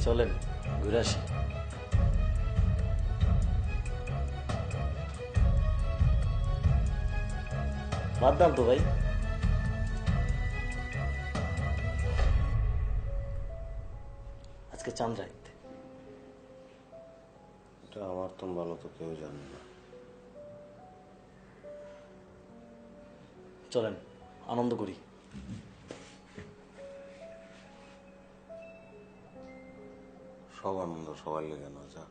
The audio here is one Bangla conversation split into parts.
চলেন ঘুরে আসি। বাদ দাম তো ভাই, আজকে চাঁদ রাত। এটা আমার তো ভালো তো কেউ জানে না। চলেন আনন্দ করি। সব আনন্দ সবার লেগে না, যা।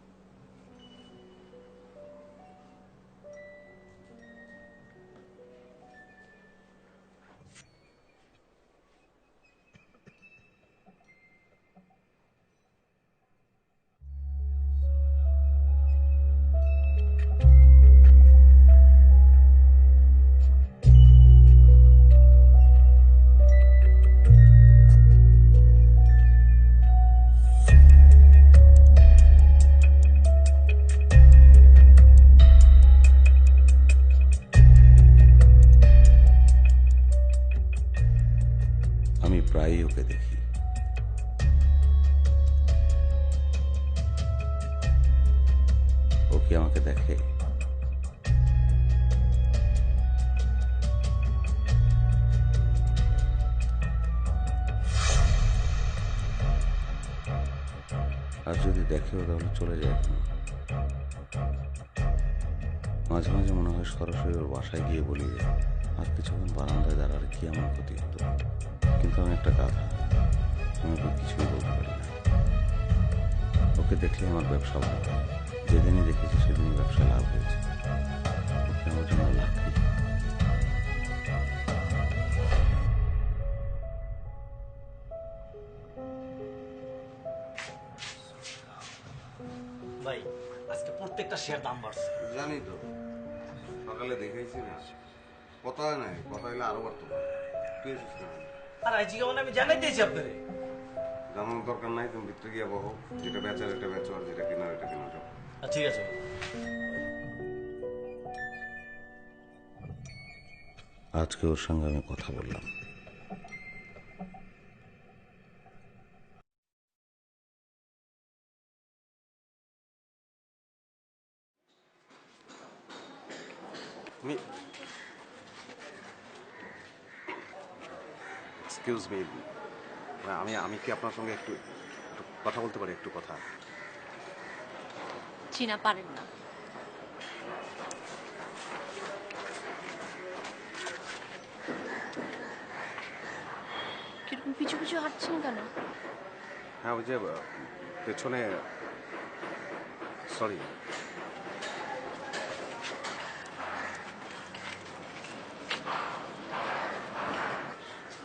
আমি প্রায়ই ওকে দেখি। ও কি আমাকে দেখে? আর যদি দেখেও তাহলে চলে যায় কেন? মাঝে মাঝে মনে হয় সরাসরি ওর বাসায় গিয়ে বলি আর কিছুক্ষণ বারান্দায় দাঁড়ালে কি আমার ক্ষতি হতো, কিন্তু আমি একটা গাধা, আমি ওকে কিছুই বলতে পারি না। ওকে দেখলে আমার ব্যবসা ভালো হয়, যেদিনই দেখেছি সেদিনই ব্যবসায় লাভ হয়েছে। ওকে আমার জন্য লাকি। ভাই আজকে প্রত্যেকটা শেয়ার দাম বাড়ছে। জানি তো, সকালে দেখাইছি না, কথা নাই, কথা হইলে আরো বাড়তো। তুই এসিস না? আর আইজি কেমন আমি জানাই দিয়েছি আপনারে। জানানোর দরকার নাই, তুমি ভিতরে গিয়ে বহো। যেটা বেচার এটা বেচো, আর যেটা কেনার এটা কেনা যাও। ঠিক আছে। আজকে ওর সঙ্গে আমি কথা বললাম। এক্সকিউজ মি, আমি কি আপনার সঙ্গে একটু কথা বলতে পারি? একটু কথা। চিনা পারেন না। কিরকম পিছু পিছু হাঁটছেন কেন? হ্যাঁ, ওই যে পেছনে, সরি।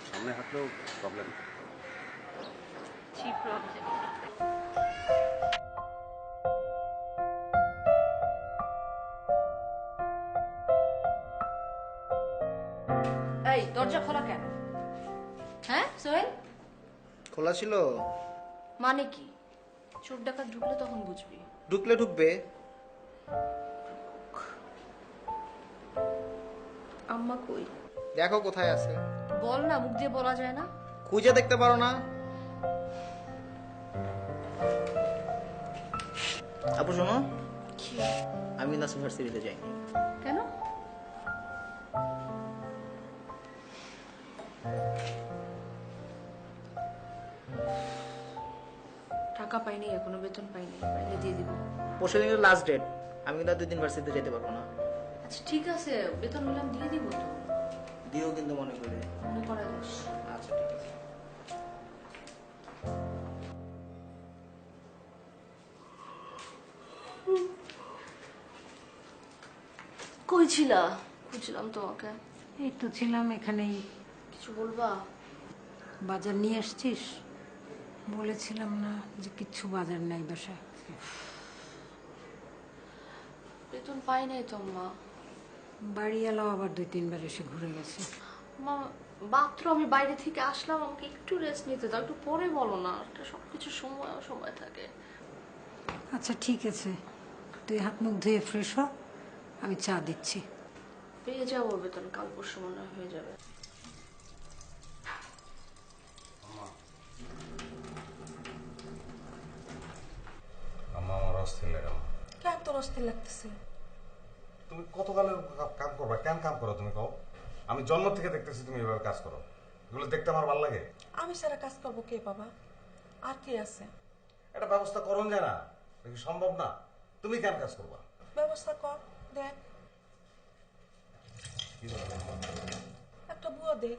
সামনে হাঁটলেও প্রবলেম। জি প্রবলেম। এই দরজা খোলা কেন? হ্যাঁ সোহেল? খোলা ছিল। মানে কি? চোর ডাকাত ঢুকলে তখন বুঝবি। ঢুকলে ঢুকবে। আম্মা কই? দেখো কোথায় আছে। বল না, মুখ দিয়ে বলা যায় না? খুঁজে দেখতে পারো না? আপু শোনো, কি? আমি নাস ভার্সিটিতে যাইনি। কেন? টাকা পাইনি এখনো, বেতন পাইনি, পাইলে দিয়ে দিব। পরশু দিনের লাস্ট ডেট, আমি কিন্তু আর 2 দিন ভার্সিটিতে যেতে পারবো না। আচ্ছা ঠিক আছে, বেতন হলাম দিয়ে দিব তো। দিও কিন্তু মনে করে। মনে করা যাস। আচ্ছা ঠিক আছে। কই ছিলা? খুঁজলাম তোমাকে। এই তো ছিলাম এখানেই। কিছু বলবা? বাজার নিয়ে আসছিস? বলেছিলাম না যে কিচ্ছু বাজার নাই বাসায়। বেতন পাই নাই তো মা। বাড়ি এলাও আবার 2-3 বার এসে ঘুরে গেছে। মা মাত্র আমি বাইরে থেকে আসলাম, আমাকে একটু রেস্ট নিতে দাও, একটু পরে বলো না। একটা সবকিছু সময় সময় থাকে। আচ্ছা ঠিক আছে, তুই হাত মুখ ধুয়ে ফ্রেশ হ, আমি চা দিচ্ছি। পেয়ে যাবো বেতন, কাল পরশু মনে হয় হয়ে যাবে। অস্থির লাগতেছে। তুমি কতকালের কাম করবা? কেন কাম করো তুমি কও? আমি জন্ম থেকে দেখতেছি তুমি এভাবে কাজ করো। এগুলো দেখতে আমার ভালো লাগে। আমি সারা কাজ করবো কে বাবা? আর কে আছে? এটা ব্যবস্থা করুন যায় না, এটা কি সম্ভব না? তুমি কেন কাজ করবা? ব্যবস্থা কর, দেখ কি বলবো? একটা বুয়া দেখ।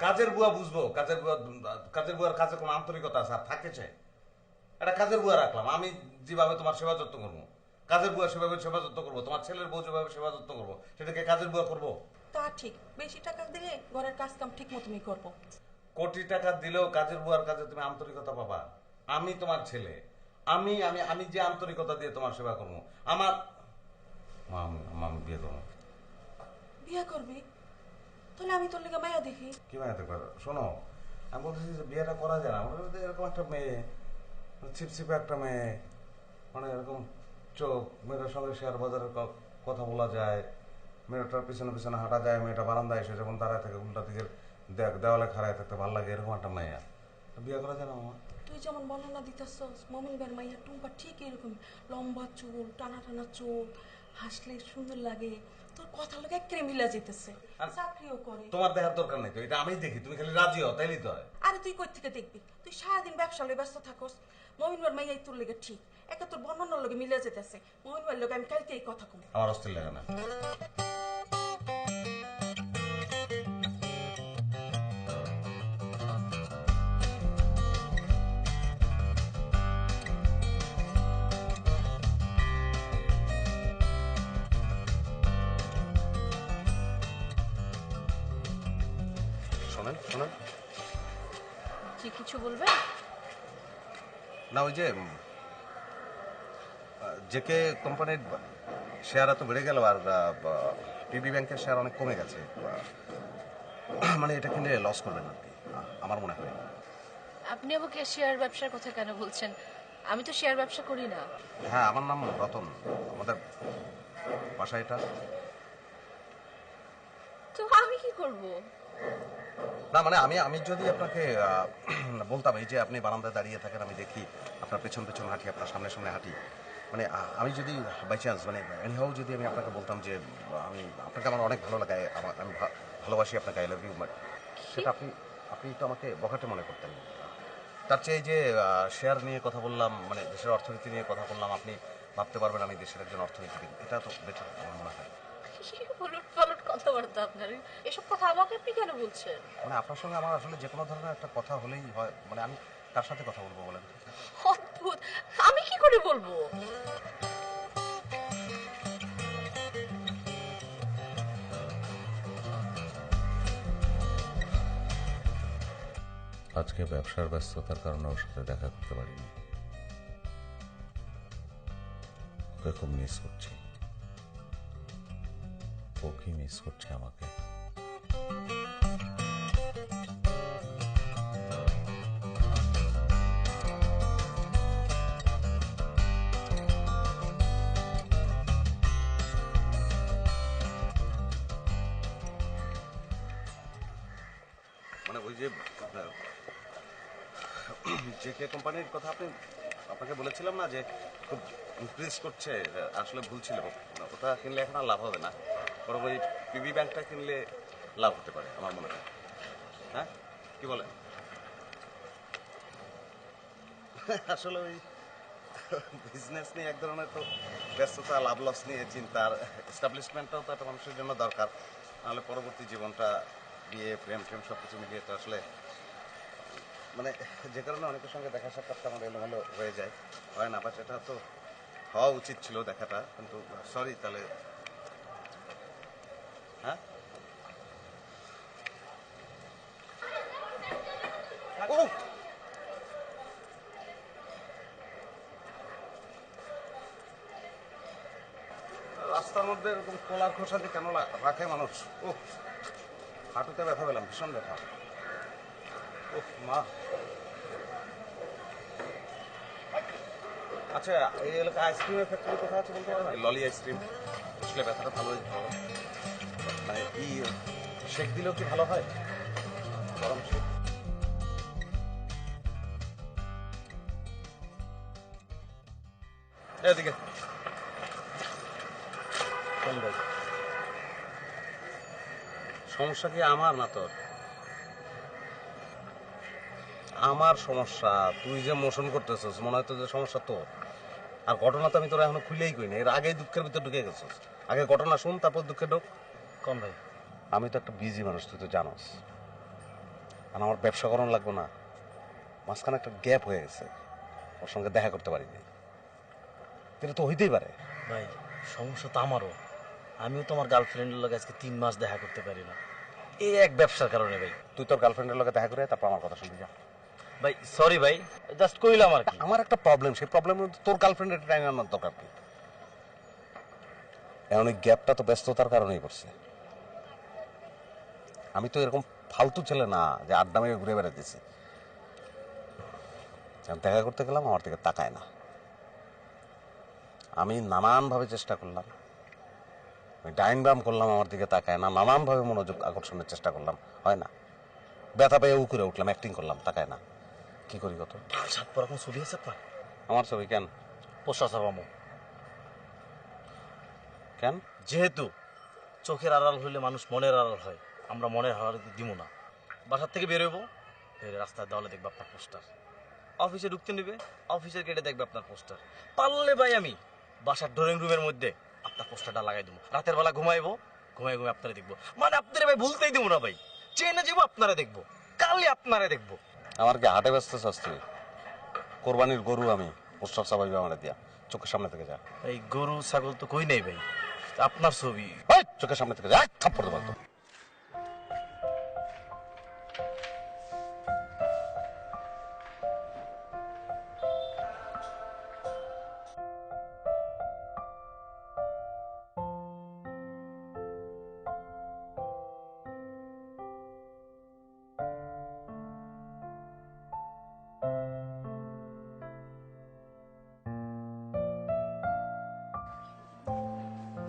কাজের বুয়া বুঝবো, কাজের বুয়ার কাজে কোনো আন্তরিকতা আছে আর থাকে চাই? একটা কাজের বুয়া রাখলাম, আমি যেভাবে তোমার সেবা যত্ন করবো, কাজের বুয়া সেভাবে সেবা যত্ন করবো, তোমার ছেলের বউ যেভাবে সেবা যত্ন করবো, সেটাকে কাজের বুয়া করবো? তা ঠিক, বেশি টাকা দিলে ঘরের কাজ কাম ঠিক মতনই করবো। কোটি টাকা দিলেও কাজের বুয়ার কাজে তুমি আন্তরিকতা পাবা? আমি তোমার ছেলে, আমি আমি আমি যে আন্তরিকতা দিয়ে তোমার সেবা করবো, আমার আমি বিয়ে করবো। বিয়ে করবি? তাহলে আমি তোর লেগে মায়া দেখি। কি বানাতে পারো? শোনো, আমি বলতেছি যে বিয়েটা করা যায় না। আমার কাছে এরকম একটা মেয়ে, ছিপছিপে একটা মেয়ে, মানে এরকম চোখ, মেয়েটার সঙ্গে শেয়ার বাজারের কথা বলা যায়, মেয়েটার পিছনে পিছনে হাঁটা যায়, মেয়েটা বারান্দায় এসে যেমন দাঁড়ায় থাকে উল্টা দিকের দেওয়ালে খাড়ায় থাকতে ভালো লাগে, এরকম একটা মেয়ে। বিয়ে করা যায় না মামা? তুই যেমন বর্ণনা দিতেছস, মমিন ভাইয়ের মাইয়া টুম্পা ঠিক এরকম, লম্বা চুল, টানা টানা চোখ, হাসলে সুন্দর লাগে, তোর কথা লোক একেবারে মিলা যেতেছে, চাকরিও করে। তোমার দেখার দরকার নেই তো, এটা আমি দেখি, তুমি খালি রাজি হও তাইলেই তো হয়। আরে তুই কই থেকে দেখবি? তুই সারাদিন ব্যবসা লয়ে ব্যস্ত থাকস। মমিন ভাইয়ের মাইয়া তোর লেগে ঠিক, একে তোর বর্ণনার লগে মিলে যেতেছে। মমিন ভাইয়ের লগে আমি কালকে এই কথা কম। আমার অস্থির লাগে না। শোনেন শোনেন, জি কিছু বলবেন? না ওই যে জেকে কোম্পানির শেয়ার এত বেড়ে গেল আর পিবি ব্যাংকের শেয়ার অনেক কমে গেছে, মানে এটা কিনলে লস করবেন আর কি, আমার মনে হয়। আপনি আমাকে শেয়ার ব্যবসার কথা কেন বলছেন? আমি তো শেয়ার ব্যবসা করি না। হ্যাঁ, আমার নাম রতন, আমাদের বাসা এটা। তো আমি কি করব? না মানে আমি আমি যদি আপনাকে বলতাম এই যে আপনি বারান্দায় দাঁড়িয়ে থাকেন, আমি দেখি আপনার পেছন পেছন হাঁটি, আপনার সামনে সামনে হাঁটি, মানে আমি যদি বাই চান্স মানে এনিহাও যদি আমি আপনাকে বলতাম যে আমি আপনাকে আমার অনেক ভালো লাগে, আমি ভালোবাসি আপনাকে, আই লাভ ইউ, সেটা আপনি আপনি তো আমাকে বখাটে মনে করতেন। তার চেয়ে এই যে শেয়ার নিয়ে কথা বললাম, মানে দেশের অর্থনীতি নিয়ে কথা বললাম, আপনি ভাবতে পারবেন আমি দেশের একজন অর্থনীতিবিদ, এটা তো বেটার আমার মনে হয়। উলট পালট কথাবার্তা আপনার, এসব কথা আমাকে আপনি কেন বলছেন? মানে আপনার সঙ্গে আমার আসলে যে কোনো ধরনের একটা কথা হলেই হয়, মানে আমি কার সাথে কথা বলবো বলেন? অদ্ভুত, আমি কি করে বলবো? আজকে ব্যবসার ব্যস্ততার কারণে ওর সাথে দেখা করতে পারিনি। ওকে খুব মিস করছি। ও কি মিস করছে আমাকে? মানে ওই যে জেকে কোম্পানির কথা আপনাকে বলেছিলাম না যে খুব ইনক্রিজ করছে, আসলে ভুল ছিল, ওটা কিনলে এখন আর লাভ হবে না, বরং ওই পিবি ব্যাংকটা কিনলে লাভ হতে পারে আমার মনে হয়। হ্যাঁ কি বলেন? আসলে ওই বিজনেস নিয়ে এক ধরনের তো ব্যস্ততা, লাভ লস নিয়ে চিন্তার, এস্টাবলিশমেন্টটাও তো একটা মানুষের জন্য দরকার, নাহলে পরবর্তী জীবনটা বিয়ে প্রেম প্রেম সব কিছু মিলিয়ে তো আসলে মানে যে কারণে অনেকের সঙ্গে দেখা সাক্ষাৎটা আমার এলোমেলো হয়ে যায়, হয় না, বাট এটা তো হওয়া উচিত ছিল দেখাটা, কিন্তু সরি তাহলে। হ্যাঁ ও রাস্তার মধ্যে এরকম কলার খোসা দিয়ে কেন রাখে মানুষ? ও হাঁটুতে ব্যথা পেলাম, ভীষণ ব্যথা। ও মা, আচ্ছা এই এলাকায় আইসক্রিমের ফ্যাক্টরি কোথায় আছে বলতে পারবেন? ললি আইসক্রিম আসলে ব্যথাটা ভালো হয়ে যেত, মানে কি শেক দিলেও কি ভালো হয়? গরম শেক। এদিকে কোন ভাই? সমস্যা কি আমার না তোর? আমার সমস্যা, তুই যে মোশন করতেছিস মনে হয় তো যে সমস্যা তোর। আর ঘটনা তো আমি তোর এখনো খুলেই কই না, এর আগেই দুঃখের ভিতর ঢুকে গেছিস। আগে ঘটনা শুন, তারপর দুঃখে ঢোক। কোন ভাই? আমি তো একটা বিজি মানুষ, তুই তো জানোস। আর আমার ব্যবসা করানো লাগবে না, মাঝখানে একটা গ্যাপ হয়ে গেছে, ওর সঙ্গে দেখা করতে পারিনি। এটা তো হইতেই পারে। ভাই সমস্যা তো আমারও। আমিও তোমার গার্লফ্রেন্ডের লগে আজকে 3 মাস দেখা করতে পারি না, এই এক ব্যবসার কারণে ভাই। তুই তোর গার্লফ্রেন্ডের লগে দেখা করে তারপর আমার কথা শুনবি। যা ভাই সরি ভাই, জাস্ট কইলাম আর কি। আমার একটা প্রবলেম, সেই প্রবলেম তোর গার্লফ্রেন্ডের টাইম আনার দরকার কি? এখন এই গ্যাপটা তো ব্যস্ততার কারণেই করছে। আমি তো এরকম ফালতু ছেলে না যে আড্ডা মেরে ঘুরে বেড়াতেছি। দেখা করতে গেলাম, আমার দিকে তাকায় না। আমি নানানভাবে চেষ্টা করলাম, আমি ডাইন বাম করলাম, আমার দিকে তাকায় না। নানানভাবে মনোযোগ আকর্ষণের চেষ্টা করলাম, হয় না। ব্যথা পেয়ে উকুরে উঠলাম, অ্যাক্টিং করলাম, তাকায় না। কি করি কত? সাত পর এখন ছবি আছে আপনার? আমার ছবি কেন? পোস্টার ছাপামো। কেন? যেহেতু চোখের আড়াল হইলে মানুষ মনের আড়াল হয়, আমরা মনের আড়াল দিব না। বাসার থেকে বেরোবো, বেরোয় রাস্তায় দেওয়ালে দেখবে আপনার পোস্টার। অফিসে ঢুকতে নিবে, অফিসের গেটে দেখবে আপনার পোস্টার। পারলে ভাই আমি বাসার ড্রয়িং রুমের মধ্যে আপনার পোস্টারটা লাগাই দেবো। রাতের বেলা ঘুমাইবো, ঘুমাই ঘুমাই আপনারা দেখবো। মানে আপনারা ভাই ভুলতেই দেবো না ভাই, চেনে যাবো আপনারা দেখবো, কালে আপনারা দেখবো। আমার কি হাটে ব্যস্ত শাস্ত্রী? কোরবানির গরু আমি, পোস্টার চাপাইবে আমার দিয়া। চোখের সামনে থেকে যা। এই গরু ছাগল তো কই নেই ভাই, আপনার ছবি। চোখের সামনে থেকে যা, থাপ্পড় দেবো একদম।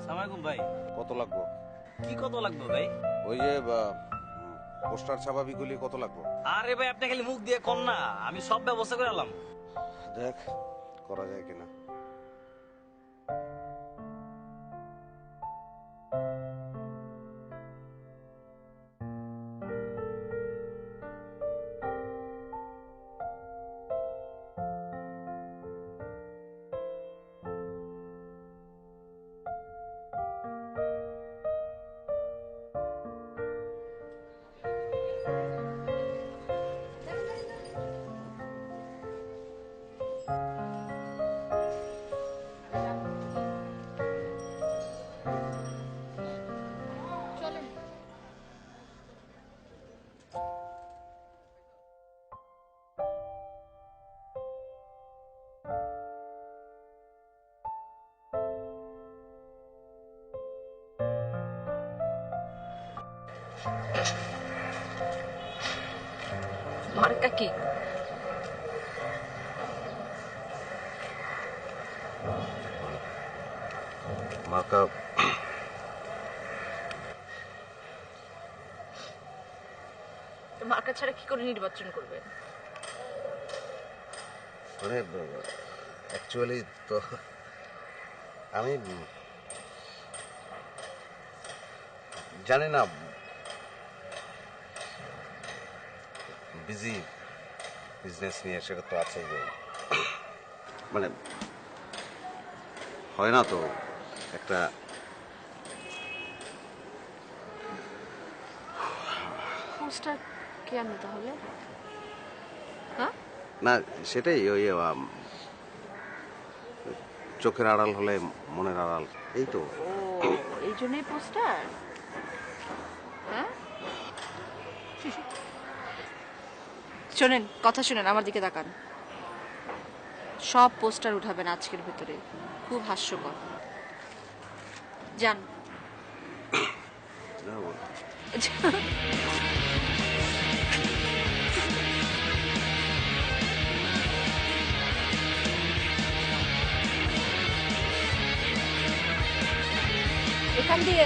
সালামালাইকুম ভাই। কত লাগবো? কি কত লাগবে ভাই? ওই যে পোস্টার ছাপাবি গুলি কত লাগবো? আরে ভাই আপনি খালি মুখ দিয়ে কন না, আমি সব ব্যবস্থা করে আলাম। দেখ করা যায় কিনা। চলেন। মার্কা কি? মার্কা মার্কা ছাড়া কি করে নির্বাচন করবেন? মানে অ্যাকচুয়ালি তো আমি জানি না, বিজি বিজনেস নিয়ে সেটা তো আছে। যে মানে হয় না তো একটা পোস্টার কেন তাহলে? হ্যাঁ, না, সেটাই ওই চোখের আড়াল হলে মনের আড়াল, এই তো। ও এই জন্যই পোস্টার। হ্যাঁ, শোনেন, কথা শুনেন, আমার দিকে তাকান। সব পোস্টার উঠাবেন আজকের ভিতরে, খুব হাস্যকর। যান। এখান দিয়ে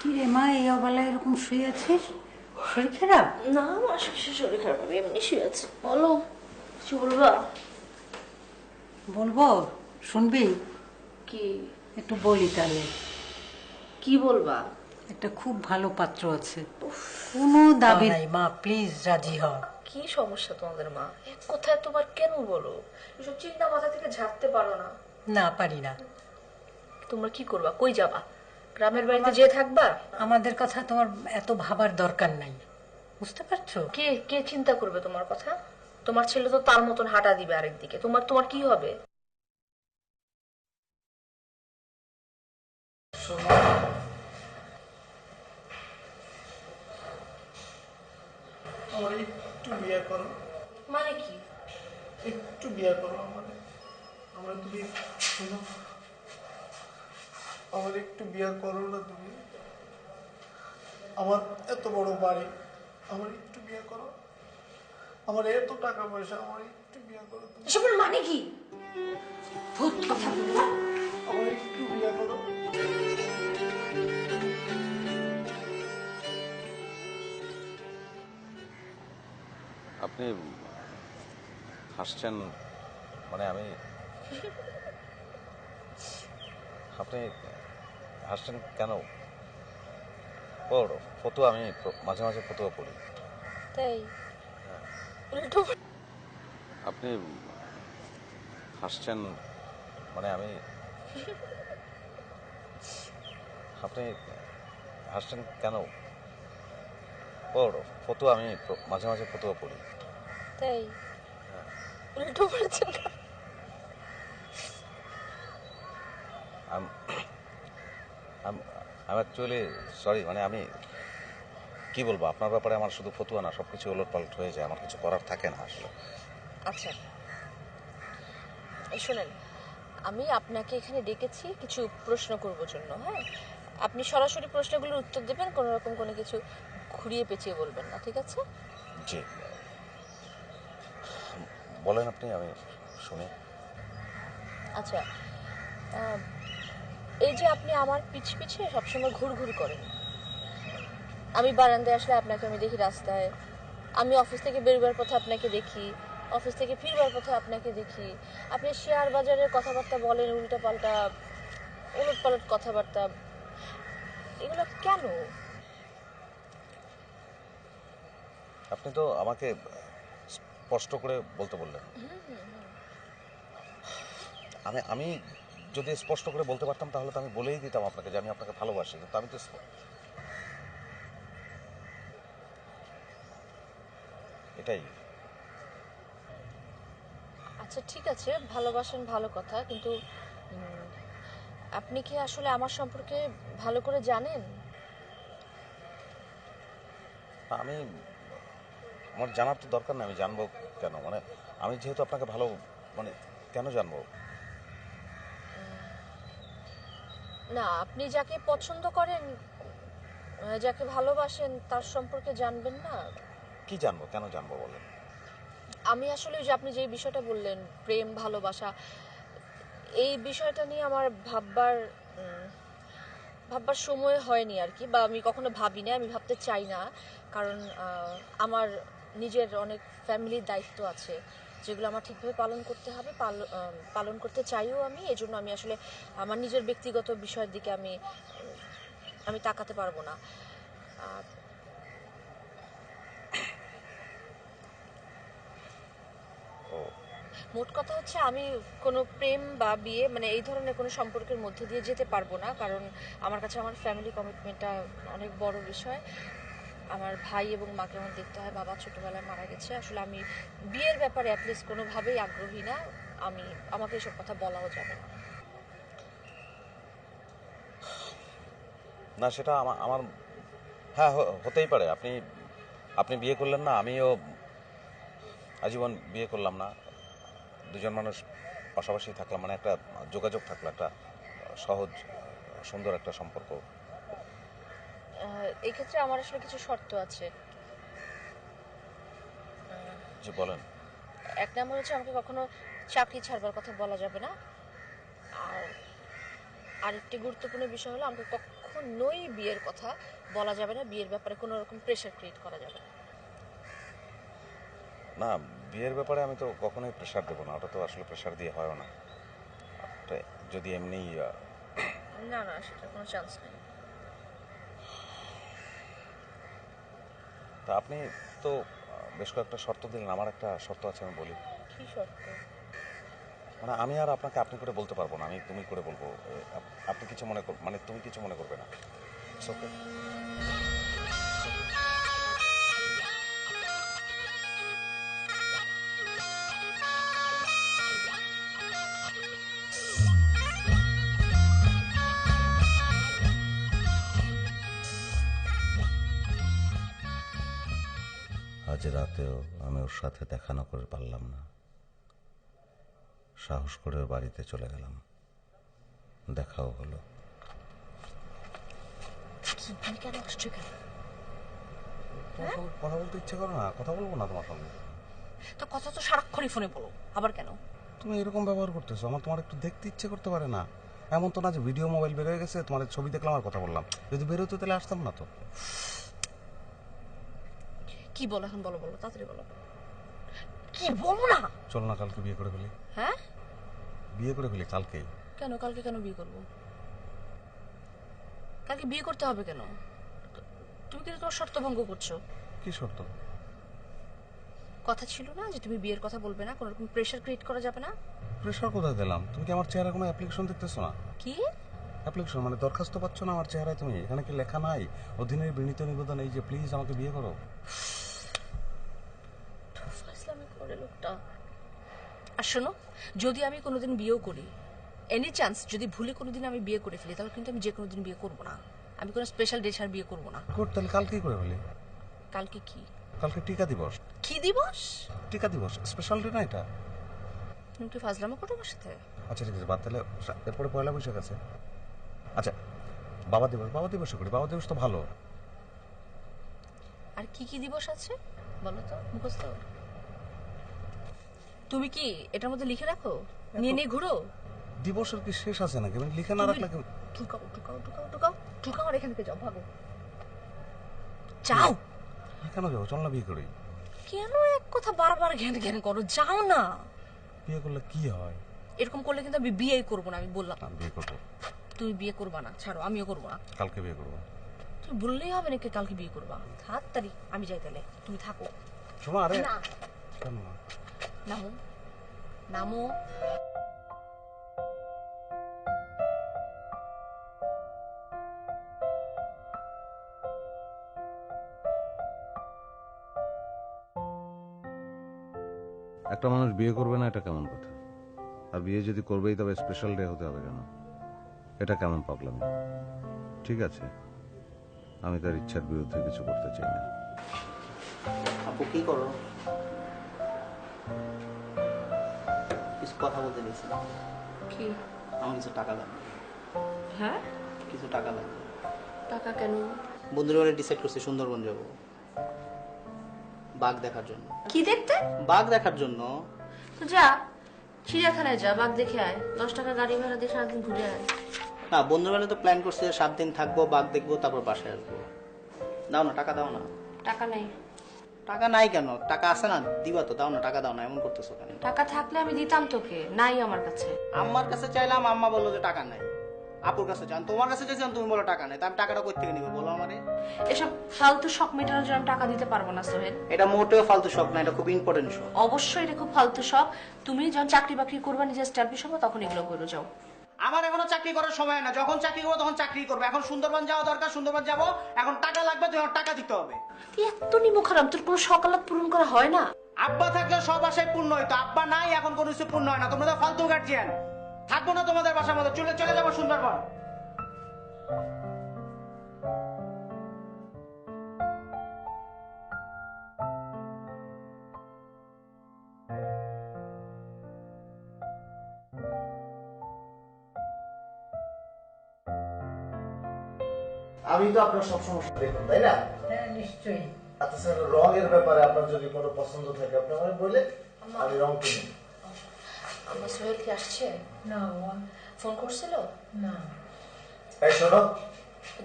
কি রে মা, এই অবেলায় এরকম শুয়ে আছিস? শরীর খারাপ? না আমার শরীর খারাপ, আমি এমনি শুয়ে আছি। বলো, কিছু বলবা? বলবো, শুনবি? কি? একটু বলি তাহলে। কি বলবা? একটা খুব ভালো পাত্র আছে, কোনো দাবি নাই মা, প্লিজ রাজি হ। কি সমস্যা তোমাদের মা? এক কথায় তোমার কেন বলো? এসব চিন্তা মাথা থেকে ঝাড়তে পারো না? না, পারি না। তোমরা কি করবা? কই যাবা? গ্রামের বাড়িতে যেয়ে থাকবা? আমাদের কথা তোমার এত ভাবার দরকার নাই, বুঝতে পারছো? কে কে চিন্তা করবে তোমার কথা? তোমার ছেলে তো তার মতন হাঁটা দিবে আরেকদিকে, তোমার তোমার কি হবে? আমার একটু বিয়ে করো, মানে কি? একটু বিয়ে করো আমার তুমি শোনো, আমার একটু বিয়ে করো না তুমি। আমার এত বড় বাড়ি, আমার একটু বিয়ে করো। আমার এত টাকা পয়সা, আমার একটু বিয়ে করো তুমি। এসবের মানে কি? ভূত কথা বলবা? আমার একটু বিয়ে করো। আপনি হাসছেন, মানে আমি, আপনি হাসছেন কেন? ফতুয়া, আমি মাঝে মাঝে ফতুয়া পড়ি। তাই? উল্টো আপনি হাসছেন, মানে আমি, আপনি হাসছেন কেন? ফতুয়া, আমি মাঝে মাঝে ফতুয়া পড়ি। তাই? উল্টো পড়ছেন না? আমি অ্যাকচুয়ালি সরি, মানে আমি কি বলবো, আপনার ব্যাপারে আমার শুধু ফতুয়া না, সব কিছু ওলটপালট হয়ে যায়, আমার কিছু করার থাকে না আসলে। আচ্ছা, শোনেন, আমি আপনাকে এখানে ডেকেছি কিছু প্রশ্ন করব জন্য। হ্যাঁ, আপনি সরাসরি প্রশ্নগুলোর উত্তর দেবেন, কোনো রকম কোনো কিছু ঘুরিয়ে পেঁচিয়ে বলবেন না, ঠিক আছে? জি, বলেন আপনি, আমি শুনি। আচ্ছা, এই যে আপনি আমার পিছে পিছে সবসময় ঘুরঘুর করেন, আমি বারান্দায় আসলে আপনাকে আমি দেখি, রাস্তায় আমি অফিস থেকে বেরোবার পথে আপনাকে দেখি, অফিস থেকে ফিরবার পথে আপনাকে দেখি, আপনি শেয়ার বাজারের কথাবার্তা বলেন, উল্টাপাল্টা উলটপালট কথাবার্তা, এগুলো কেন? আপনি তো আমাকে স্পষ্ট করে বলতে বললেন। আমি যদি স্পষ্ট করে বলতে পারতাম তাহলে তো আমি বলেই দিতাম আপনাকে যে আমি আপনাকে ভালোবাসি, কিন্তু আমি তো এটাই। আচ্ছা ঠিক আছে, ভালোবাসেন ভালো কথা, কিন্তু আপনি কি আসলে আমার সম্পর্কে ভালো করে জানেন? আমি, আমার জানার তো দরকার নেই, আমি জানবো কেন? মানে আমি যেহেতু আপনাকে ভালো, মানে কেন জানবো? না, আপনি যাকে পছন্দ করেন, যাকে ভালোবাসেন, তার সম্পর্কে জানবেন না? কি জানবো, কেন জানবো বলেন? আমি আসলে ওই যে আপনি যে বিষয়টা বললেন, প্রেম ভালোবাসা, এই বিষয়টা নিয়ে আমার ভাববার সময় হয়নি আর কি, বা আমি কখনো ভাবি না, আমি ভাবতে চাই না, কারণ আমার নিজের অনেক ফ্যামিলির দায়িত্ব আছে যেগুলো আমার ঠিকভাবে পালন করতে হবে, পালন করতে চাইও আমি, এজন্য আমি আসলে আমার নিজের ব্যক্তিগত বিষয়ের দিকে আমি তাকাতে পারবো না। মোট কথা হচ্ছে, আমি কোনো প্রেম বা বিয়ে, মানে এই ধরনের কোনো সম্পর্কের মধ্যে দিয়ে যেতে পারবো না, কারণ আমার কাছে আমার ফ্যামিলি কমিটমেন্টটা অনেক বড় বিষয়। আমার ভাই এবং মাকে আমার দেখতে হয়, বাবা ছোটবেলায় মারা গেছে, আসলে আমি বিয়ের ব্যাপারে অ্যাটলিস্ট কোনোভাবেই আগ্রহী না, আমাকে এসব কথা বলাও যাবে না। না, সেটা আমার আমার হ্যাঁ, হতেই পারে। আপনি আপনি বিয়ে করলেন না, আমিও আজীবন বিয়ে করলাম না, দুজন মানুষ পাশাপাশি থাকলাম, মানে একটা যোগাযোগ থাকলো, একটা সহজ সুন্দর একটা সম্পর্ক। এই ক্ষেত্রে আমার আসলে কিছু শর্ত আছে। জি বলেন। এক নম্বর হচ্ছে, আমাকে কখনো চাকরি ছাড়বার কথা বলা যাবে না, আর আরেকটি গুরুত্বপূর্ণ বিষয় হলো আমাকে কখনোই বিয়ের কথা বলা যাবে না, বিয়ের ব্যাপারে কোনো রকম প্রেশার ক্রিয়েট করা যাবে না। না, বিয়ের ব্যাপারে আমি তো কখনোই প্রেশার দেবো না, ওটা তো আসলে প্রেশার দিয়ে হয়ও না। ওটা যদি এমনি না না, সেটার কোনো চান্স নেই। তা আপনি তো বেশ কয়েকটা শর্ত দিলেন, আমার একটা শর্ত আছে, আমি বলি। কি শর্ত? মানে আমি আর আপনাকে আপনি করে বলতে পারবো না, আমি তুমি করে বলবো। আপনি কিছু মনে মানে তুমি কিছু মনে করবে না। It's okay? আজ রাতেও আমি ওর সাথে দেখা না করে পারলাম না, সাহস করে ওর বাড়িতে চলে গেলাম, দেখাও হলো। কেন আসছো কেন? কথা বলতে ইচ্ছে করো না? কথা বলবো না তোমার সঙ্গে? তো কথা তো সারাক্ষণই ফোনে বলো, আবার কেন? তুমি এরকম ব্যবহার করতেছো, আমার তোমার একটু দেখতে ইচ্ছে করতে পারে না? এমন তো না যে ভিডিও মোবাইল বের হয়ে গেছে, তোমার ছবি দেখলাম আর কথা বললাম। যদি বেরোতো তাহলে আসতাম না তো। কি বলো এখন? বলো বলো, তাড়াতাড়ি বলো। কি বলো না? চলো না কালকে বিয়ে করে ফেলি। হ্যাঁ? বিয়ে করে ফেলি কালকে। কেন কালকে কেন বিয়ে করবো? কালকে বিয়ে করতে হবে কেন? তুমি কিন্তু তোমার শর্ত ভঙ্গ করছো। কি শর্ত? কথা ছিল না যে তুমি বিয়ের কথা বলবে না, কোনো রকম প্রেশার ক্রিয়েট করা যাবে না। প্রেশার কোথায় দিলাম? তুমি কি আমার চেহারা কোনো অ্যাপ্লিকেশন দেখতেছো না? কি অ্যাপ্লিকেশন মানে দরখাস্ত পাচ্ছ না আমার চেহারায়? তুমি এখানে কি লেখা নাই অধীনের বিনীত নিবেদন এই যে প্লিজ আমাকে বিয়ে করো? ইসলামিক করে লোকটা। আর শোনো, যদি আমি কোনোদিন বিয়েও করি, এনি চান্স যদি ভুলে কোনোদিন আমি বিয়ে করে ফেলি, তাহলে কিন্তু আমি যে কোনোদিন বিয়ে করবো না। আমি কোনো স্পেশাল ডে ছাড়া বিয়ে করবো না। তাহলে কালকেই করে ফেলি। কালকে কি? কালকে টিকা দিবস। কি দিবস? টিকা দিবস, স্পেশাল ডে না এটা? তুমি কি ফাজলামো করো আমার সাথে? আচ্ছা ঠিক আছে, বাদ তাহলে। এরপরে পয়লা বৈশাখ আছে। আচ্ছা বাবা দিবস, বাবা দিবসে করি। বাবা দিবস তো ভালো। আর কি কি দিবস আছে বলো তো, মুখস্থ? তুমি কি এটার মধ্যে লিখে রাখো, নিয়ে নিয়ে ঘুরো? দিবসের কি শেষ আছে নাকি? মানে লিখে না রাখলে কি? ঢুকাও ঢুকাও ঢুকাও ঢুকাও ঢুকাও, আর এখান থেকে যাও, ভাগো, যাও। কেন যাবো? চল না বিয়ে করি। কেন এক কথা বারবার ঘ্যান ঘ্যান করো? যাও না। বিয়ে করলে কি হয়? এরকম করলে কিন্তু আমি বিয়ে করবো না, আমি বললাম। আমি বিয়ে করবো। তুমি বিয়ে করবা না, ছাড়ো, আমিও করবো না। কালকে বিয়ে করবো। তুমি বললেই হবে নাকি কালকে বিয়ে করবা? তাড়াতাড়ি আমি যাই তাহলে, তুমি থাকো। শোনো, আরে না, কেন না? নামো নামো। একটা মানুষ বিয়ে করবে না, এটা কেমন কথা? আর বিয়ে যদি করবেই তবে স্পেশাল ডে হতে হবে কেন? এটা কেমন পাগলামি? ঠিক আছে, আমি তার ইচ্ছার বিরুদ্ধে কিছু করতে চাই না। আপু কি করো? কিছু কথা বলতে গেছিলাম। কি? আমার কিছু টাকা লাগবে। হ্যাঁ? কিছু টাকা লাগবে। টাকা কেন? বন্ধুরা মিলে ডিসাইড করছি সুন্দরবন যাব, বাঘ দেখার জন্য। কি দেখতে? বাঘ দেখার জন্য। তো যা, চিড়িয়াখানায় যা, বাঘ দেখে আয়। 10 টাকা গাড়ি ভাড়া দিয়ে সারাদিন ঘুরে আয়। না, বন্ধুরা মিলে তো প্ল্যান করছি 7 দিন থাকবো, বাঘ দেখবো, তারপর বাসায় আসবো। দাও না, টাকা দাও না। টাকা নেই। টাকা নাই কেন? টাকা আছে না, দিবা তো। দাও না, টাকা দাও না। এমন করতেছো কেন? টাকা থাকলে আমি দিতাম তোকে, নাই আমার কাছে। আম্মার কাছে চাইলাম, আম্মা বললো যে টাকা নাই। আপুর কাছে চান, তোমার কাছে চাইছিলাম, তুমি বলো টাকা নাই। তা আমি টাকাটা কই থেকে নিবো বলো আমারে? এসব ফালতু শখ মেটানোর জন্য আমি টাকা দিতে পারবো না সোহেল। এটা মোটেও ফালতু শখ না, এটা খুব ইম্পর্টেন্ট শখ। অবশ্যই এটা খুব ফালতু শখ। তুমি যখন চাকরি বাকরি করবা, নিজে এস্টাবলিশ হবো, তখন এগুলো করে যাও। আমার এখনো চাকরি করার সময় না। যখন চাকরি করবো তখন চাকরি করবো। এখন সুন্দরবন যাওয়া দরকার, সুন্দরবন যাবো। এখন টাকা লাগবে, তোমার টাকা দিতে হবে। তুই এত নিমু খারাপ, তোর কোনো সকালাত পূরণ করা হয় না? আব্বা থাকলে সব আশায় পূর্ণ হইতো, আব্বা নাই, এখন কোনো কিছু পূর্ণ হয় না। তোমরা তো ফালতু গার্জিয়ান। থাকবো না তোমাদের বাসার মধ্যে, চলে চলে যাবো সুন্দরবন। আমি তো আপনার সব সমস্যা দেখুন, তাই না? হ্যাঁ নিশ্চয়ই। আচ্ছা স্যার, রঙের ব্যাপারে আপনার যদি কোনো পছন্দ থাকে আপনি আমাকে বলে আমি রং কিনি। আমার সোহেল কি আসছে? না ফোন করছিল? না। এই শোনো,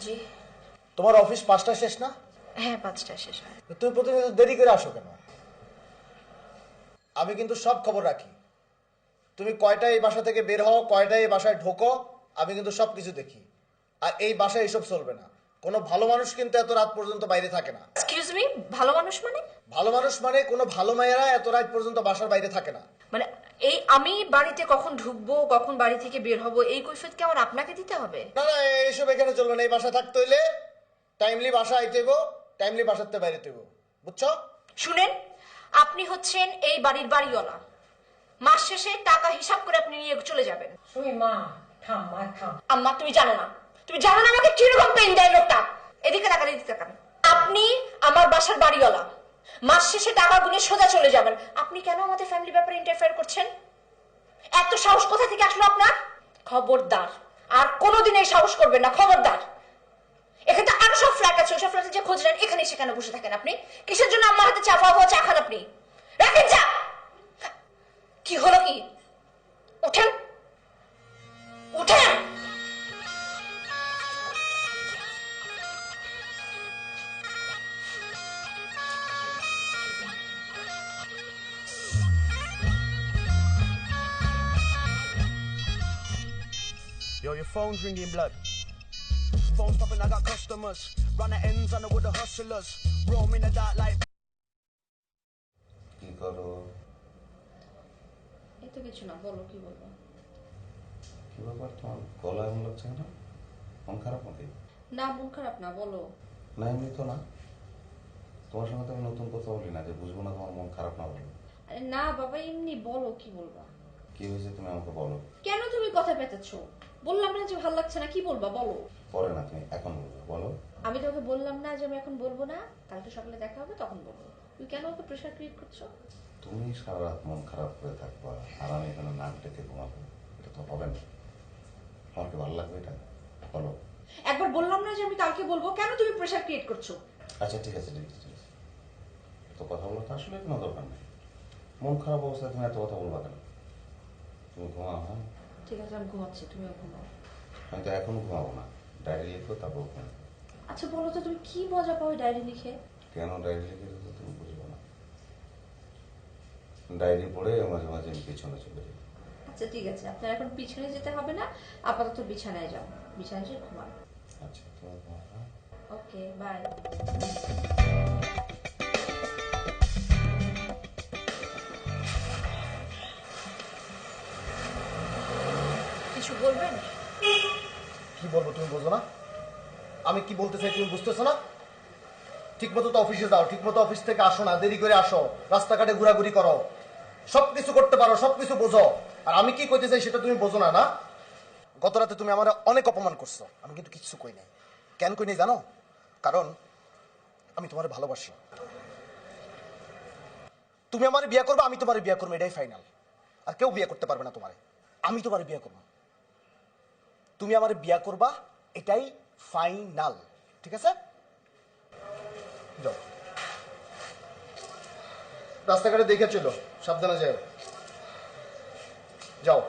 জি। তোমার অফিস 5টায় শেষ না? হ্যাঁ, 5টায় শেষ হয়। তুমি প্রতিদিন দেরি করে আসো কেন? আমি কিন্তু সব খবর রাখি। তুমি কয়টায় এই বাসা থেকে বের হও, কয়টায় এই বাসায় ঢোকো, আমি কিন্তু সবকিছু দেখি। আর এই বাসায় এসব চলবে না। কোনো ভালো মানুষ কিন্তু এত রাত পর্যন্ত বাইরে থাকে না। এক্সকিউজ মি, ভালো মানুষ মানে? ভালো মানুষ মানে কোনো ভালো মায়েরা এত রাত পর্যন্ত বাসার বাইরে থাকে না। মানে এই আমি বাড়িতে কখন ঢুকবো, কখন বাড়ি থেকে বের হব, এই কৈফিয়ত কি আমার আপনাকে দিতে হবে? না না, এইসব এখানে চলবে না। এই বাসায় থাকতে হইলে টাইমলি বাসা আইতে হইব, টাইমলি বাসাতে বাইরে হইব, বুঝছো? শুনেন, আপনি হচ্ছেন এই বাড়ির বাড়িওয়ালা। মাস শেষে টাকা হিসাব করে আপনি নিয়ে চলে যাবেন। আম্মা, তুমি জানো না আমাকে কিরকম পেন দেয় লোকটা। এদিকে টাকা এদিকে টাকা। আপনি আমার বাসার বাড়িওয়ালা, মাস শেষে টাকা গুনে সোজা চলে যাবেন। আপনি কেন আমাদের ফ্যামিলি ব্যাপারে ইন্টারফেয়ার করছেন? এত সাহস কোথা থেকে আসলো আপনার? খবরদার, আর কোনোদিন এই সাহস করবেন না, খবরদার। এখানে তো আরো সব ফ্ল্যাট আছে, ওসব ফ্ল্যাটে যে খোঁজ নেন, এখানে সেখানে বসে থাকেন আপনি। কিসের জন্য আমার হাতে চা পাওয়া চা খান আপনি? রাখেন চা। কি হলো কি? উঠেন উঠেন। Yo, your phone's ringing blood. Phone's popping, I got customers. Run the ends, I know with the hustlers. Roam in the dark like. কি করো? এই তো কিছু না, বলো কি বলবো। কি ব্যাপার, তোমার গলা এমন লাগছে কেন? মন খারাপ নাকি? না, মন খারাপ না, বলো। না এমনি তো না। তোমার সঙ্গে তো আমি নতুন কথা বলি না যে বুঝবো না তোমার মন খারাপ না বলে। আরে না বাবা, এমনি বলো কি বলবা। কি হয়েছে তুমি আমাকে বলো। কেন তুমি কথা পেতেছো? বললাম না যে ভালো লাগছে না, কি বলবা বলো। পরে না, তুমি এখন বলবে, বলো। আমি তোমাকে বললাম না যে আমি এখন বলবো না, কালকে সকালে দেখা হবে তখন বলবো। তুমি কেন ওকে প্রেশার ক্রিয়েট করছো? তুমি সারা রাত মন খারাপ করে থাকবা আর আমি এখানে নাক ডেকে ঘুমাবো, এটা তো হবে না। আমার কি ভালো লাগবে এটা? বলো। একবার বললাম না যে আমি কালকে বলবো, কেন তুমি প্রেশার ক্রিয়েট করছো? আচ্ছা ঠিক আছে ঠিক আছে ঠিক আছে, তো কথা বলো তো আসলে কোনো দরকার নেই। মন খারাপ অবস্থায় তুমি এত কথা বলবা কেন? তুমি ঘুমাও। হ্যাঁ ঠিক আছে, আমি ঘুমাচ্ছি, তুমিও ঘুমাও। আমি তো এখনো ঘুমাবো না, ডায়েরি লিখো তারপর ঘুমাবো। আচ্ছা বলো তো, তুমি কি মজা পাও ডায়েরি লিখে? কেন ডায়েরি লিখে তো তুমি বুঝবো না। ডায়েরি পড়ে মাঝে মাঝে আমি পিছনে চলে যাই। আচ্ছা ঠিক আছে, আপনার এখন পিছনে যেতে হবে না, আপাতত বিছানায় যাও, বিছানায় যেয়ে ঘুমান। আচ্ছা তোমার ঘুমাও। হ্যাঁ ওকে, বাই। কিছু বলবেন? কি বলবো তুমি বোঝো না? আমি কি বলতে চাই তুমি বুঝতেছো না? ঠিক মতো তো অফিসে যাও, ঠিক মতো অফিস থেকে আসো না, দেরি করে আসো, রাস্তাঘাটে ঘোরাঘুরি করো, সবকিছু করতে পারো, সবকিছু বোঝো। আর আমি কি কইতে চাই সেটা তুমি বোঝো না। না, গত রাতে তুমি আমার অনেক অপমান করছো, আমি কিন্তু কিচ্ছু কই নাই। কেন কই নাই জানো? কারণ আমি তোমার ভালোবাসি। তুমি আমার বিয়ে করবে, আমি তোমার বিয়ে করবো, এটাই ফাইনাল। আর কেউ বিয়ে করতে পারবে না তোমারে, আমি তোমার বিয়ে করবো। তুমি আমার বিয়ে করবা, এটাই ফাইনাল, ঠিক আছে? যাও, রাস্তাঘাটে দেখে চলো, সাবধানে যাও। যাও।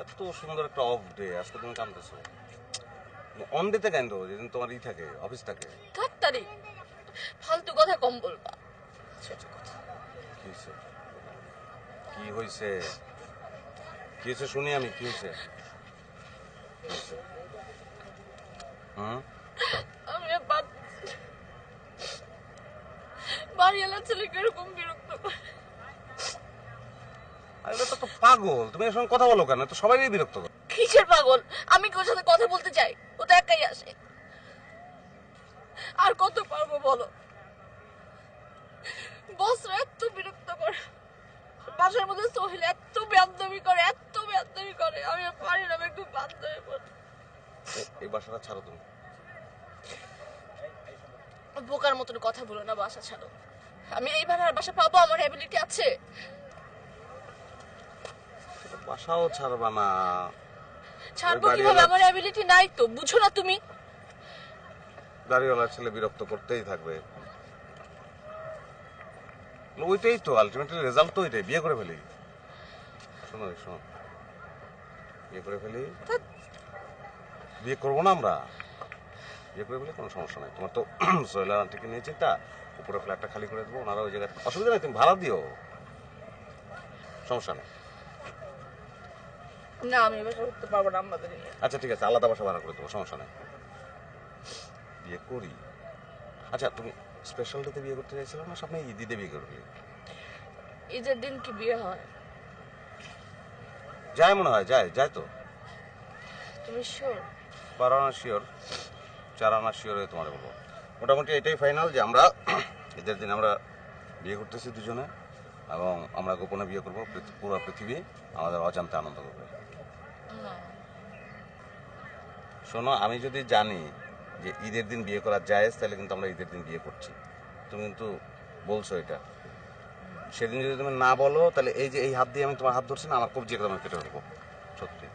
এত সুন্দর একটা অফ ডে, আজকে তুমি কাঁদতেছো। অন ডেতে কাঁদো যেদিন তোমার ই থাকে, অফিস থাকে। ডাক্তারি ফালতু কথা কম বলবা। কি হয়েছে? কি হয়েছে? কি হয়েছে শুনি আমি, কি হয়েছে? আমি বাড়িওয়ালা ছেলেকে এরকম বিরক্ত করে। এটা তো পাগল, তুমি এর সঙ্গে কথা বলো কেন? তো সবাই বিরক্ত করে। কিসের পাগল? আমি কি ওর সাথে কথা বলতে চাই? ও তো একাই আসে। আর কত পারবো বলো? বসরা এত বিরক্ত করে, বাসার মধ্যে সোহেল এত বেয়াদবি করে, এত বেয়াদবি করে, আমি আর পারি না, আমি একটু বাধ্য হয়ে পড়ি। এই বাসাটা ছাড়ো তুমি। বোকার মতন কথা বলো না, বাসা ছাড়ো। আমি এইবার আর বাসা পাবো? আমার অ্যাবিলিটি আছে। বাসাও ছাড়বা না? ছাড়বো কিভাবে? আমার অ্যাবিলিটি নাই তো, বুঝো না তুমি? দাড়িওয়ালার ছেলে বিরক্ত করতেই থাকবে। ওইটাই তো আলটিমেটলি রেজাল্ট তো ওইটাই, বিয়ে করে ফেলি। শোনো শোনো, বিয়ে করে ফেলি। বিয়ে করবো না আমরা? বিয়ে করে ফেলি, কোনো সমস্যা নাই। তোমার তো সোহেলার আন্টিকে নিয়ে চিন্তা, উপরে ফ্ল্যাটটা খালি করে দেবো, ওনারা ওই জায়গায়, অসুবিধা নেই, তুমি ভাড়া দিও, সমস্যা নেই। না, আমি বাসা উঠতে পারবো না আমাদের নিয়ে। আচ্ছা ঠিক আছে, আলাদা বাসা ভাড়া করে দেবো, সমস্যা নেই। বিয়ে করি। আচ্ছা তুমি স্পেশাল ডেতে বিয়ে করতে চাইছিলে না, সামনে ঈদে বিয়ে করবি? ঈদের দিন কি বিয়ে হয়? যায় মনে হয়, যায় যায় তো। তুমি শিওর? 12 আনা শিওর, 4 আনা শিওর হয়ে তোমার বলবো। মোটামুটি এটাই ফাইনাল যে আমরা ঈদের দিন আমরা বিয়ে করতেছি দুজনে, এবং আমরা গোপনে বিয়ে করবো। পুরো পৃথিবী আমাদের অজান্তে আনন্দ করবে। শোনো, আমি যদি জানি যে ঈদের দিন বিয়ে করা জায়েজ, তাহলে কিন্তু আমরা ঈদের দিন বিয়ে করছি। তুমি কিন্তু বলছো এটা, সেদিন যদি তুমি না বলো, তাহলে এই যে এই হাত দিয়ে আমি তোমার হাত ধরছি না, আমার কবজি একদম কেটে ফেলবো, সত্যি।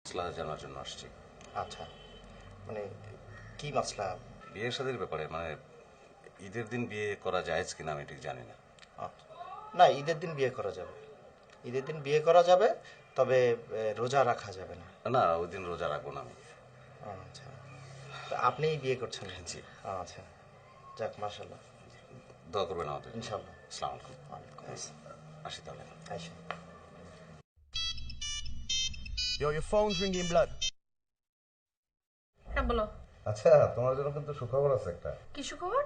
মাসলা জানার জন্য আসছি। আচ্ছা, মানে কি মাসলা? বিয়ের শাদীর ব্যাপারে, মানে ঈদের দিন বিয়ে করা জায়েজ কিনা আমি ঠিক জানি না। না, ঈদের দিন বিয়ে করা যাবে। ঈদের দিন বিয়ে করা যাবে, তবে রোজা রাখা যাবে না। না, ওই দিন রোজা রাখবো না আমি। আচ্ছা, তা আপনিই বিয়ে করছেন? জি। আচ্ছা, যাক, মাশাআল্লাহ। দোয়া করবেন আমাদের। ইনশাআল্লাহ। আসসালামু আলাইকুম। ওয়ালাইকুম আসসালাম। আসি তাহলে। আচ্ছা। Yo, your phone's ringing blood. হ্যাঁ বলো। আচ্ছা, তোমার জন্য কিন্তু সুখবর আছে একটা। কি সুখবর?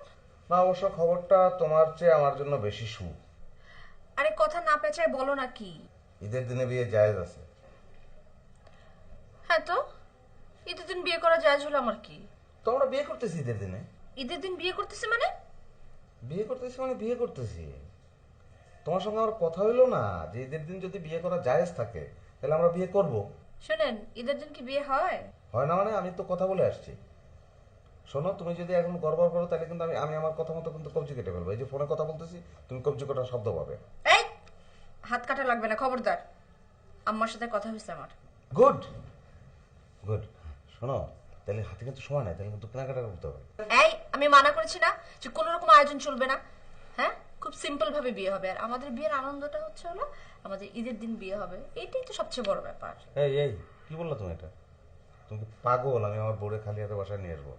না, অবশ্য খবরটা তোমার চেয়ে আমার জন্য বেশি সুখ। আরে কথা না পেঁচায় বলো না কি? ঈদের দিনে বিয়ে জায়েজ আছে। হ্যাঁ তো, ঈদের দিন বিয়ে করা জায়েজ হলো আমার কি? তো আমরা বিয়ে করতেছি ঈদের দিনে। ঈদের দিন বিয়ে করতেছে মানে? বিয়ে করতেছি মানে বিয়ে করতেছি। তোমার সঙ্গে আমার কথা হইলো না যে ঈদের দিন যদি বিয়ে করা জায়েজ থাকে তাহলে আমরা বিয়ে করব? শোনেন, ঈদের দিন কি বিয়ে হয়? হয় না মানে? আমি তো কথা বলে আসছি। শোনো, তুমি যদি এখন গড়বড় করো তাহলে কিন্তু আমি আমার কথা মতো কিন্তু কবজি কেটে ফেলবো। এই যে ফোনে কথা বলতেছি, তুমি কবজি কাটার শব্দ পাবে। এই, হাত কাটা লাগবে না, খবরদার। আম্মার সাথে কথা হয়েছে আমার। Good good. শোনো, তাহলে হাতে কিন্তু সময় নাই, তাহলে কিন্তু কেনাকাটা করতে হবে। এই, আমি মানা করেছি না যে কোনো রকম আয়োজন চলবে না? হ্যাঁ, খুব সিম্পল ভাবে বিয়ে হবে। আর আমাদের বিয়ের আনন্দটা হচ্ছে হলো আমাদের ঈদের দিন বিয়ে হবে, এটাই তো সবচেয়ে বড় ব্যাপার। এই এই কি বললা তুমি এটা? তুমি কি পাগল? আমি আমার বোর্ডে খালি হাতে বাসায় নিয়ে আসবো?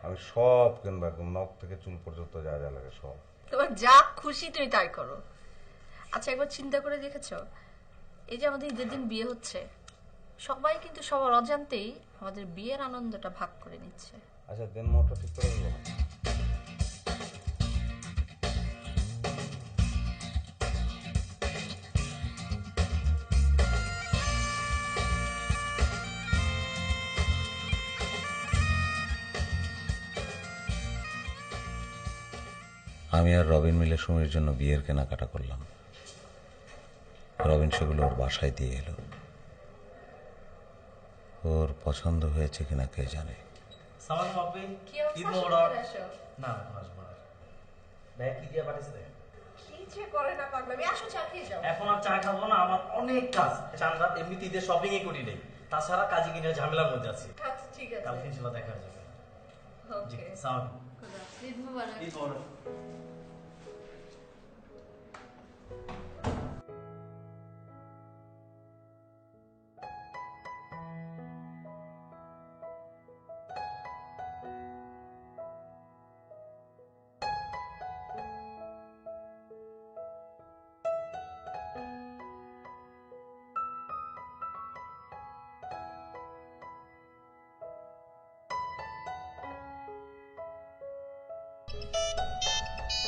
আমি সব কিনবো, একদম নখ থেকে চুল পর্যন্ত যা যা লাগে সব। তোমার যা খুশি তুমি তাই করো। আচ্ছা, একবার চিন্তা করে দেখেছো, এই যে আমাদের ঈদের দিন বিয়ে হচ্ছে, সবাই কিন্তু সবার অজান্তেই আমাদের বিয়ের আনন্দটা ভাগ করে নিচ্ছে। আচ্ছা, দেন মোটর ঠিক করে দেবো না? আমি আর রবিন মিলে সুমির জন্য বিয়ের কেনাকাটা করলাম। রবিন সেগুলো ওর বাসায় দিয়ে এলো। ওর পছন্দ হয়েছে কিনা কে জানে। সালাম আপনি। কি অবস্থা? ঈদ মোবারক। আসো। না না, আসবো না। ভাই কি দিয়ে পাঠিয়েছে? কি যে করে না পাগলামি, আসো চা খেয়ে যাও। এখন আর চা খাবো না, আমার অনেক কাজ। চাঁদা এমনিতে ঈদের শপিং এ করি নেই, তাছাড়া কাজে কিনে ঝামেলার মধ্যে আছি। আচ্ছা ঠিক আছে। কালকে ইনশাল্লাহ দেখা হয়ে যাবে। জি, ওকে। সালাম। ঈদ মুবারক। ঈদ মোবারক।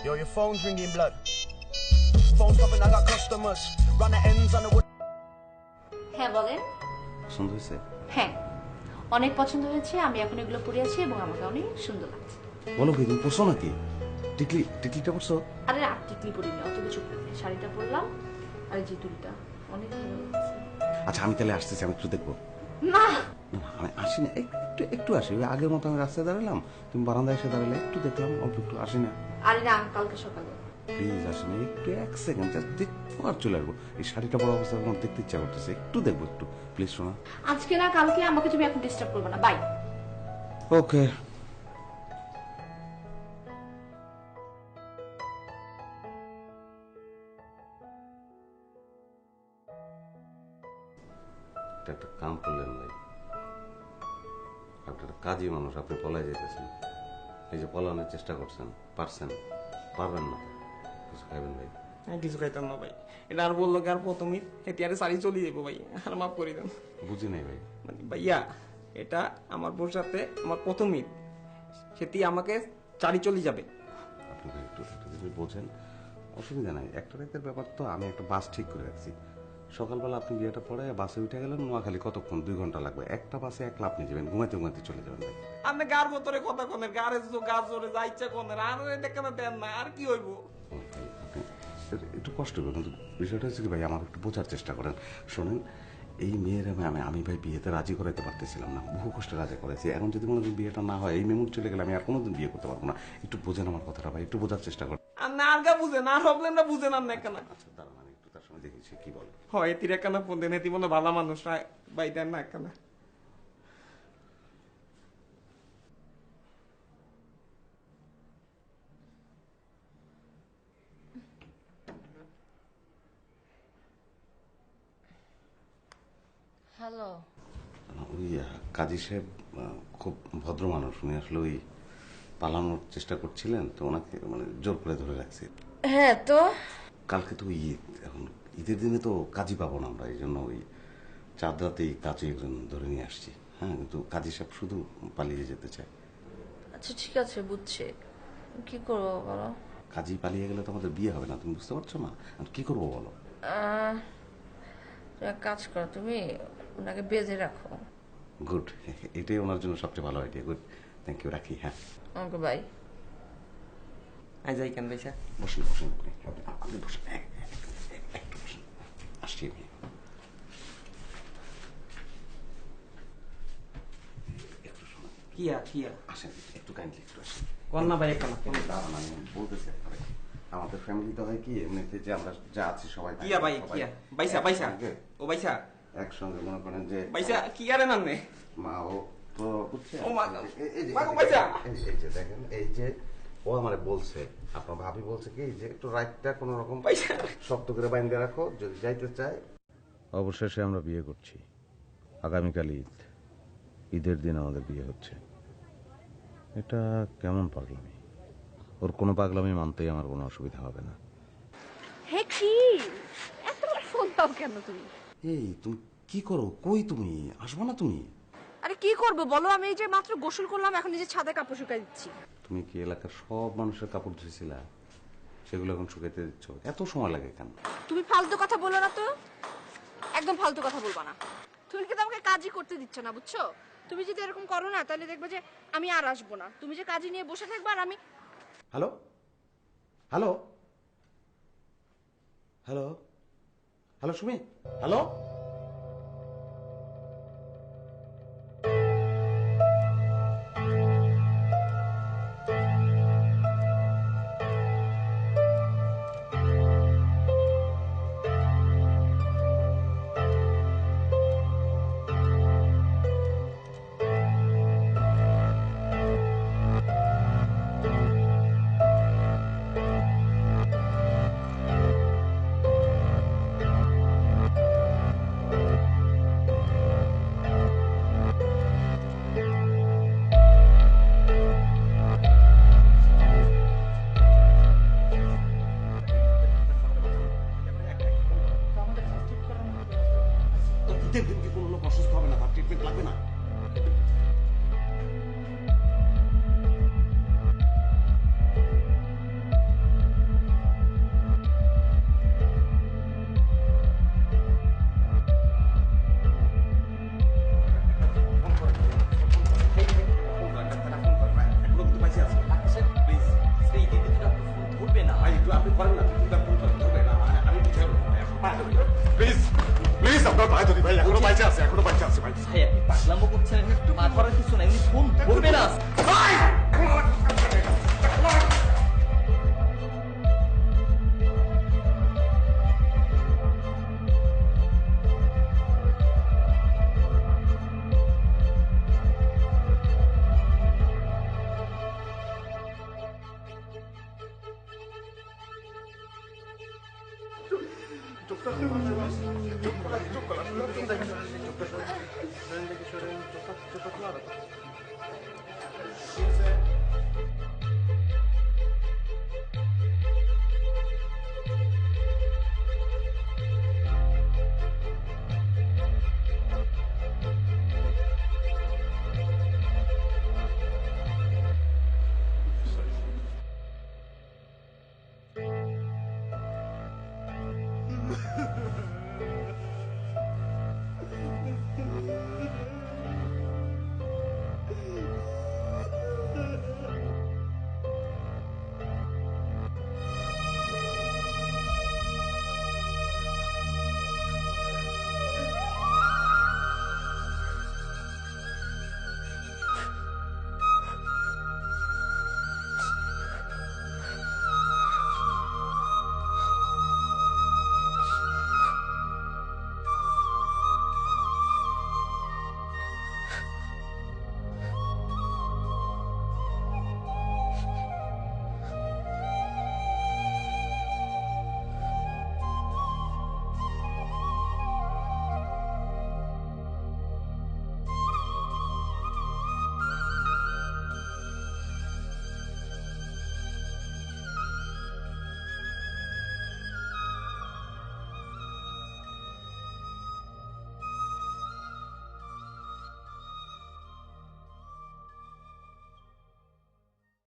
Yo, your phone's ringing blood. Phone's popping, I got customers. Run the ends on the wood. হ্যাঁ বলেন। পছন্দ হয়েছে? হ্যাঁ অনেক পছন্দ হয়েছে, আমি এখন এগুলো পরে আছি এবং আমাকে অনেক সুন্দর লাগছে। বলো কি তুমি পড়ছো নাকি? টিকলিটা পড়ছো? আরে আর টিকলি পরিনি, অত কিছু পরিনি, শাড়িটা পরলাম আর এই যে দুলটা অনেক ভালো লাগছে। আচ্ছা আমি তাহলে আসতেছি, আমি একটু দেখবো। না আমি আসি না, একটু আসি। ওই আগের মতো আমি রাস্তায় দাঁড়ালাম, তুমি বারান্দায় এসে দাঁড়ালে, একটু দেখলাম, অল্প একটু আসি না। আরে না কালকে সকালে। প্লিজ আসি না, একটু 1 সেকেন্ড জাস্ট দেখবো আর চলে আসবো। এই শাড়িটা পরা অবস্থা আমার দেখতে ইচ্ছা করতেছে, একটু দেখবো, একটু প্লিজ শোনা। আজকে না কালকে, আমাকে তুমি এখন ডিস্টার্ব করবে না, বাই। ওকে। একটা কাম করলেন ভাই, আপনি একটা কাজী মানুষ, আপনি পলায় যেতেছেন। এই যে পলানোর চেষ্টা করছেন, পারবেন না, কিছু খাইবেন ভাই? আমি কিছু খাইতাম না ভাই, এটা আর বললো কি আর প্রথমই এটি আরে সারি চলে যাবো ভাই, আর মাফ করে দেন। বুঝি নাই ভাই। মানে ভাইয়া এটা আমার বোর সাথে আমার প্রথম ঈদ, সেটি আমাকে চারি চলে যাবে। আপনি একটু যদি বোঝেন, অসুবিধা নাই। একটা রাতের ব্যাপার তো, আমি একটা বাস ঠিক করে রাখছি। সকালবেলা আপনি বিয়েটা পড়ে বাসে উঠে গেলেন, নোয়াখালী কতক্ষণ, 2 ঘন্টা লাগবে। একটা বাসে একলা আপনি যাবেন, ঘুমাইতে চলে যাবেন ভাই। আপনি গার ভেতরে কথা কনের, গারে গা জোরে যা ইচ্ছা কনের, আর দেখেন দেন না, আর কি হইব? আপনি একটু কষ্ট করবেন, কিন্তু বিষয়টা হচ্ছে কি ভাই, আমার একটু বোঝার চেষ্টা করেন। শোনেন, এই মেয়ের আমি ভাই বিয়েতে রাজি করাইতে পারতেছিলাম না, বহু কষ্টে রাজি করেছি। এখন যদি মনে করেন বিয়েটা না হয়, এই মেমুর চলে গেলে আমি আর কোনোদিন বিয়ে করতে পারবো না। একটু বোঝেন আমার কথাটা ভাই, একটু বোঝার চেষ্টা করেন। আপনি আর গা বুঝেন, আর প্রবলেমটা বুঝেন আপনি কেন? আচ্ছা দাঁড়ান, আমি একটু তার সঙ্গে দেখেছি কি বলে। হয় এতির একখানা ফোন দেন, এটি মনে ভালো মানুষ ভাই, দেন না একখানা। হ্যালো। ওই কাজী সাহেব খুব ভদ্র মানুষ, উনি আসলে ওই পালানোর চেষ্টা করছিলেন, তো ওনাকে মানে জোর করে ধরে রাখছে। হ্যাঁ তো কালকে তো ঈদ, এখন ঈদের দিনে তো কাজী পাবো না আমরা, এই জন্য ওই চাঁদ রাতেই কাজী একজন ধরে নিয়ে আসছি। হ্যাঁ, কিন্তু কাজী সাহেব শুধু পালিয়ে যেতে চায়। আচ্ছা ঠিক আছে, বুঝছি, কি করবো বলো? কাজী পালিয়ে গেলে তো আমাদের বিয়ে হবে না, তুমি বুঝতে পারছো না? আর কি করবো বলো? এক কাজ করো, তুমি ওনাকে বেঁধে রাখো। গুড, এটাই ওনার জন্য সবচেয়ে ভালো আইডিয়া। গুড, থ্যাংক ইউ, রাখি। হ্যাঁ ওকে বাই। আই যাই কেন ভাইসা? বসুন আপনি বসুন, একটু বসুন, আসছি আমি। একটু শোনা, কিয়া আসেন একটু, কাইন্ডলি একটু আসেন। কন্যা ভাই একখানা দাঁড়ান, আমি বলতেছি আপনাকে। আমাদের ফ্যামিলিতে হয় কি, এমনিতে যে আমরা যা আছি সবাই কিয়া ভাই, কিয়া বাইসা ও বাইসা একসঙ্গে, মনে করেন যে বাইসা কিয়া রে নামনে মা ও তো বুঝছেন। ও মা এই যে দেখেন, এই যে ও আমারে বলছে, আপনার ভাবি বলছে কি যে একটু রাইটটা কোন রকম শক্ত করে বাইন্ধে রাখো, যদি যাইতে চায়। অবশেষে আমরা বিয়ে করছি। আগামীকাল ঈদের দিন আমাদের বিয়ে হচ্ছে। এটা কেমন পাগলামি? ওর কোনো পাগলামি মানতেই আমার কোনো অসুবিধা হবে না। হে কি এতবার ফোন দাও কেন তুমি? এই তুমি কি করো? কই তুমি? আসবো না তুমি? আরে কি করবো বলো, আমি এই যে মাত্র গোসল করলাম, এখন নিজে ছাদে কাপড় শুকাই দিচ্ছি। তুমি কি এলাকার সব মানুষের কাপড় ধুয়েছিলা, সেগুলো এখন শুকাইতে দিচ্ছ? এত সময় লাগে কেন? তুমি ফালতু কথা বলো না তো, একদম ফালতু কথা বলবা না। তুমি কিন্তু আমাকে কাজই করতে দিচ্ছ না, বুঝছো? তুমি যদি এরকম করো না, তাহলে দেখবে যে আমি আর আসবো না। তুমি যে কাজই নিয়ে বসে থাকবে, আর আমি hello hello hello hello Sumi, hello. আপনার ভাই যদি ভাই এখনো বাইচে আছে ভাই ভাই আপনি পাগলামো করছেন, একটু পা ধরার কিছু নাই, উনি ফোন ধরবে না। Yes, sir.